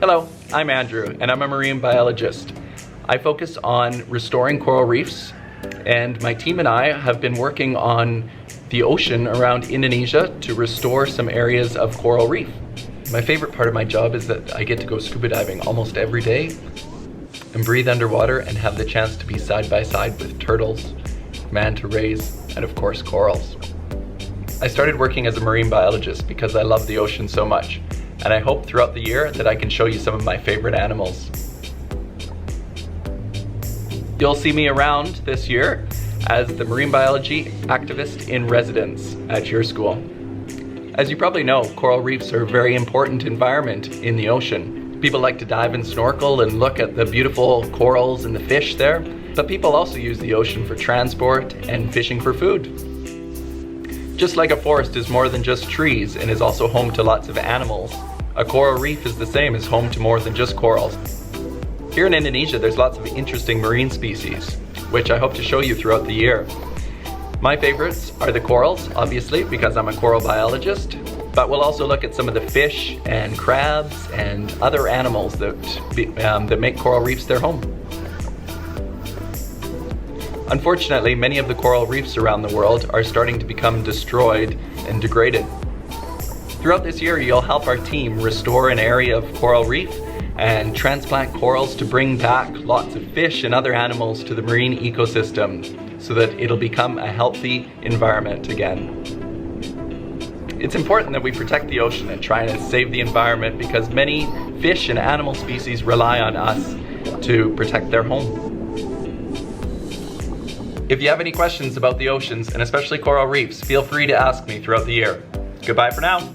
Hello, I'm Andrew, and I'm a marine biologist. I focus on restoring coral reefs, and my team and I have been working on the ocean around Indonesia to restore some areas of coral reef. My favorite part of my job is that I get to go scuba diving almost every day and breathe underwater and have the chance to be side by side with turtles, manta rays, and of course corals. I started working as a marine biologist because I love the ocean so much, and I hope throughout the year that I can show you some of my favorite animals. You'll see me around this year as the marine biology activist in residence at your school. As you probably know, coral reefs are a very important environment in the ocean. People like to dive and snorkel and look at the beautiful corals and the fish there, but people also use the ocean for transport and fishing for food. Just like a forest is more than just trees and is also home to lots of animals, a coral reef is the same as home to more than just corals. Here in Indonesia, there's lots of interesting marine species, which I hope to show you throughout the year. My favorites are the corals, obviously, because I'm a coral biologist, but we'll also look at some of the fish and crabs and other animals that make coral reefs their home. Unfortunately, many of the coral reefs around the world are starting to become destroyed and degraded. Throughout this year, you'll help our team restore an area of coral reef and transplant corals to bring back lots of fish and other animals to the marine ecosystem so that it'll become a healthy environment again. It's important that we protect the ocean and try and save the environment because many fish and animal species rely on us to protect their home. If you have any questions about the oceans, and especially coral reefs, feel free to ask me throughout the year. Goodbye for now.